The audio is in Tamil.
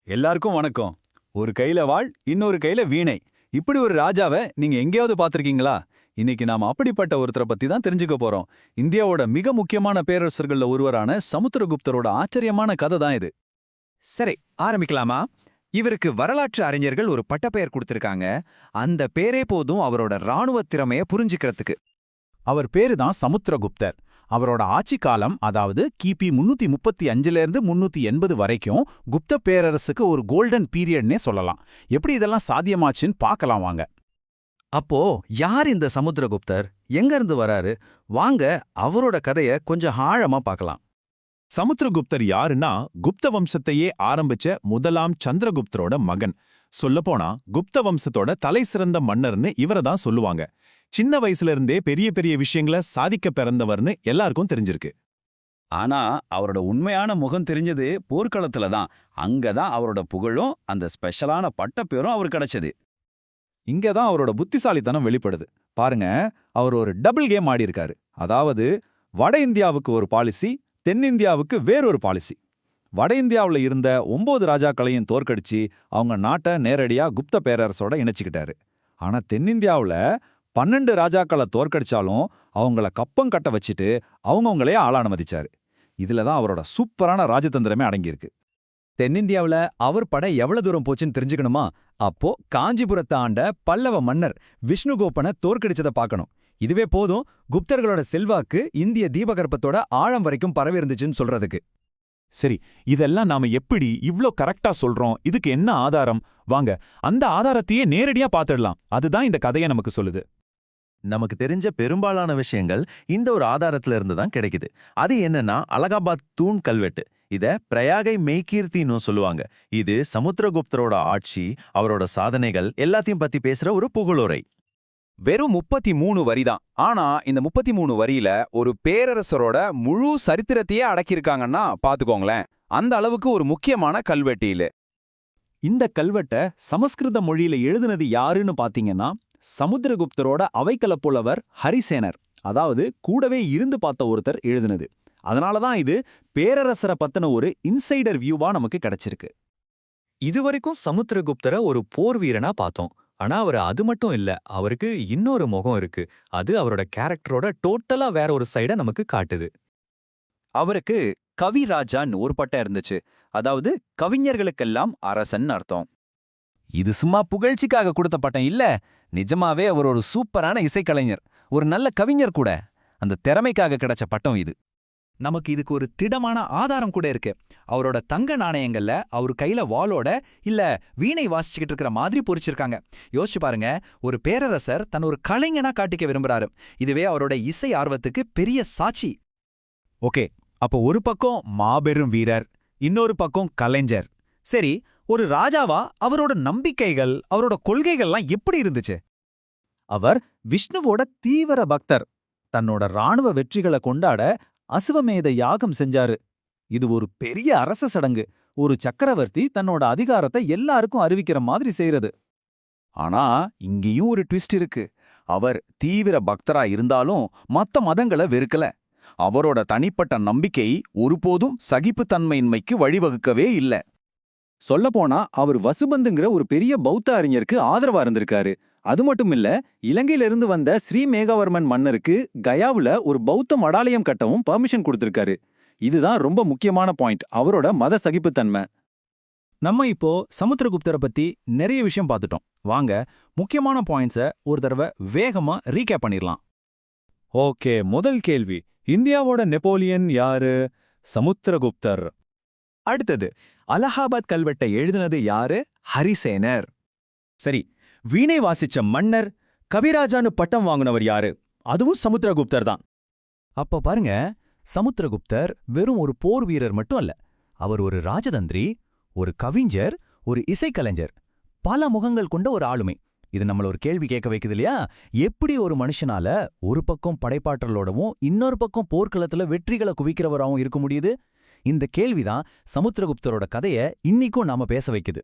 எல்லாருக்கும் வணக்கம். ஒரு கையில வாள், இன்னொரு கையில வீணை. இப்படி ஒரு ராஜாவை நீங்க எங்கேயாவது பார்த்திருக்கீங்களா? இன்னைக்கு நாம அப்படிப்பட்ட ஒருத்தரை பத்தி தான் தெரிஞ்சுக்க போறோம். இந்தியாவோட மிக முக்கியமான பேரரசர்கள்ல ஒருவரான சமுத்திரகுப்தரோட ஆச்சரியமான கதை தான் இது. சரி, ஆரம்பிக்கலாமா? இவருக்கு வரலாற்று அறிஞர்கள் ஒரு பட்டப்பெயர் கொடுத்திருக்காங்க. அந்த பேரே போதும் அவரோட ராணுவ திறமைய புரிஞ்சுக்கிறதுக்கு. அவர் பேரு தான் சமுத்திரகுப்தர். அவரோட ஆட்சி காலம், அதாவது கிபி 335லேருந்து 380 வரைக்கும் குப்த பேரரசுக்கு ஒரு கோல்டன் பீரியட்னே சொல்லலாம். எப்படி இதெல்லாம் சாத்தியமாச்சுன்னு பார்க்கலாம் வாங்க. அப்போ யார் இந்த சமுத்திரகுப்தர்? எங்க இருந்து வராரு? வாங்க அவரோட கதைய கொஞ்சம் ஆழமா பார்க்கலாம். சமுத்திரகுப்தர் யாருன்னா, குப்த வம்சத்தையே ஆரம்பிச்ச முதலாம் சந்திரகுப்தரோட மகன். சொல்லப்போனா குப்த வம்சத்தோட தலை சிறந்த மன்னர்னு இவரை தான் சொல்லுவாங்க. சின்ன வயசுல இருந்தே பெரிய பெரிய விஷயங்களை சாதிக்க பிறந்தவர்னு எல்லாருக்கும் தெரிஞ்சிருக்கு. ஆனா அவரோட உண்மையான முகம் தெரிஞ்சது போர்க்களத்துல தான். அங்கதான் அவரோட புகழும் அந்த ஸ்பெஷலான பட்டப்பேரும் அவர் கிடைச்சது. இங்க தான் அவரோட புத்திசாலித்தனம் வெளிப்படுது. பாருங்க, அவர் ஒரு டபுள் கேம் ஆடியிருக்காரு. அதாவது வட இந்தியாவுக்கு ஒரு பாலிசி, தென்னிந்தியாவுக்கு வேறொரு பாலிசி. வட இந்தியாவில் இருந்த 9 ராஜாக்களையும் தோற்கடிச்சு அவங்க நாட்டை நேரடியா குப்த பேரரசோட இணைச்சிக்கிட்டாரு. ஆனா தென்னிந்தியாவில் 12 ராஜாக்களை தோற்கடிச்சாலும் அவங்கள கப்பம் கட்ட வச்சுட்டு அவங்கவுங்களையே ஆள அனுமதிச்சாரு. இதுல தான் அவரோட சூப்பரான ராஜதந்திரமே அடங்கியிருக்கு. தென்னிந்தியாவுல அவர் படை எவ்வளவு தூரம் போச்சுன்னு தெரிஞ்சுக்கணுமா? அப்போ காஞ்சிபுரத்தை ஆண்ட பல்லவ மன்னர் விஷ்ணுகோப்பனை தோற்கடிச்சதை பார்க்கணும். இதுவே போதும் குப்தர்களோட செல்வாக்கு இந்திய தீபகற்பத்தோட ஆழம் வரைக்கும் பரவி இருந்துச்சுன்னு சொல்றதுக்கு. சரி, இதெல்லாம் நாம எப்படி இவ்ளோ கரெக்டா சொல்றோம்? இதுக்கு என்ன ஆதாரம்? வாங்க அந்த ஆதாரத்தையே நேரடியா பார்த்துடலாம். அதுதான் இந்த கதையை நமக்கு சொல்லுது. நமக்கு தெரிஞ்ச பெரும்பாலான விஷயங்கள் இந்த ஒரு ஆதாரத்துல இருந்து தான் கிடைக்குது. அது என்னன்னா, அலகாபாத் தூண் கல்வெட்டு. இத பிரயாகை மெய்கீர்த்தின்னு சொல்லுவாங்க. இது சமுத்திரகுப்தரோட ஆட்சி, அவரோட சாதனைகள் எல்லாத்தையும் பத்தி பேசுற ஒரு புகழுரை. வெறும் 33 வரி தான். ஆனா இந்த 33 வரியில ஒரு பேரரசரோட முழு சரித்திரத்தையே அடக்கியிருக்காங்கன்னா பாத்துக்கோங்களேன். அந்த அளவுக்கு ஒரு முக்கியமான கல்வெட்டியில. இந்த கல்வெட்டை சமஸ்கிருத மொழியில எழுதுனது யாருன்னு பாத்தீங்கன்னா, சமுத்திரகுப்தரோட அவைக்கள புலவர் ஹரிசேனர், அதாவது கூடவே இருந்து பார்த்த ஒருத்தர் எழுதுனது. அதனால தான் இது பேரரசரை பத்தின ஒரு இன்சைடர் வியூவா நமக்கு கிடைச்சிருக்கு. இதுவரைக்கும் சமுத்திரகுப்தரை ஒரு போர் வீரனா பார்த்தோம். ஆனா அவர் அது மட்டும் இல்ல, அவருக்கு இன்னொரு முகம் இருக்கு. அது அவரோட கேரக்டரோட டோட்டலா வேற ஒரு சைட நமக்கு காட்டுது. அவருக்கு கவிராஜான்னு ஒரு பட்டம் இருந்துச்சு. அதாவது கவிஞர்களுக்கெல்லாம் அரசன் அர்த்தம். இது சும்மா புகழ்ச்சிக்காக கொடுத்த பட்டம் இல்ல. நிஜமாவே அவர் ஒரு சூப்பரான இசைக்கலைஞர், ஒரு நல்ல கவிஞர் கூட. அந்த திறமைக்காக கிடைச்ச பட்டம் இது. நமக்கு இதுக்கு ஒரு திடமான ஆதாரம் கூட இருக்கு. அவரோட தங்க நாணயங்கள்ல அவர் கையில வாளோட இல்ல வீணை வாசிச்சுக்கிட்டு இருக்கிற மாதிரி பொறிச்சிருக்காங்க. யோசிச்சு பாருங்க, ஒரு பேரரசர் தன் ஒரு கலைஞனா காட்டிக்க விரும்புறாரு. இதுவே அவரோட இசை ஆர்வத்துக்கு பெரிய சாட்சி. ஓகே, அப்போ ஒரு பக்கம் மாபெரும் வீரர், இன்னொரு பக்கம் கலைஞர். சரி, ஒரு ராஜாவா அவரோட நம்பிக்கைகள், அவரோட கொள்கைகள்லாம் எப்படி இருந்துச்சு? அவர் விஷ்ணுவோட தீவிர பக்தர். தன்னோட ராணுவ வெற்றிகளை கொண்டாட அசுவமேத யாகம் செஞ்சாரு. இது ஒரு பெரிய அரச சடங்கு. ஒரு சக்கரவர்த்தி தன்னோட அதிகாரத்தை எல்லாருக்கும் அறிவிக்கிற மாதிரி செய்யறது. ஆனா இங்கேயும் ஒரு ட்விஸ்ட் இருக்கு. அவர் தீவிர பக்தரா இருந்தாலும் மத்த மதங்களை வெறுக்கல. அவரோட தனிப்பட்ட நம்பிக்கை ஒருபோதும் சகிப்புத்தன்மையின்மைக்கு வழிவகுக்கவே இல்ல. சொல்லப்போனா அவர் வசுபந்துங்கிற ஒரு பெரிய பௌத்த அறிஞருக்கு ஆதரவா இருந்திருக்காரு. அது மட்டும் இல்ல, இலங்கையிலிருந்து வந்த ஸ்ரீ மேகவர்மன் மன்னருக்கு கயாவுல ஒரு பௌத்த மடாலயம் கட்டவும் பர்மிஷன் கொடுத்திருக்காரு. இதுதான் ரொம்ப முக்கியமான பாயிண்ட், அவரோட மத சகிப்புத்தன்மை. நம்ம இப்போ சமுத்திரகுப்தரை பத்தி நிறைய விஷயம் பார்த்துட்டோம். வாங்க முக்கியமான பாயிண்ட்ஸை ஒரு தடவை வேகமா ரீகேப் பண்ணிடலாம். ஓகே, முதல் கேள்வி, இந்தியாவோட நெப்போலியன் யாரு? சமுத்திரகுப்தர். அடுத்தது, அலகாபாத் கல்வெட்டை எழுதினது யாரு? ஹரிசேனர். சரி, வீணை வாசிச்ச மன்னர் கவிராஜான்னு பட்டம் வாங்கினவர் யாரு? அதுவும் சமுத்திரகுப்தர் தான். அப்ப பாருங்க, சமுத்திரகுப்தர் வெறும் ஒரு போர் வீரர் மட்டும் அல்ல. அவர் ஒரு ராஜதந்திரி, ஒரு கவிஞர், ஒரு இசைக்கலைஞர், பல முகங்கள் கொண்ட ஒரு ஆளுமை. இது நம்மள ஒரு கேள்வி கேட்க வைக்குது இல்லையா? எப்படி ஒரு மனுஷனால ஒரு பக்கம் படைப்பாற்றலோடவும் இன்னொரு பக்கம் போர்க்களத்துல வெற்றிகளை குவிக்கிறவராகவும் இருக்க முடியுது? இந்த கேள்விதான் சமுத்திரகுப்தரோட கதையை இன்னிக்கும் நாம பேச வைக்குது.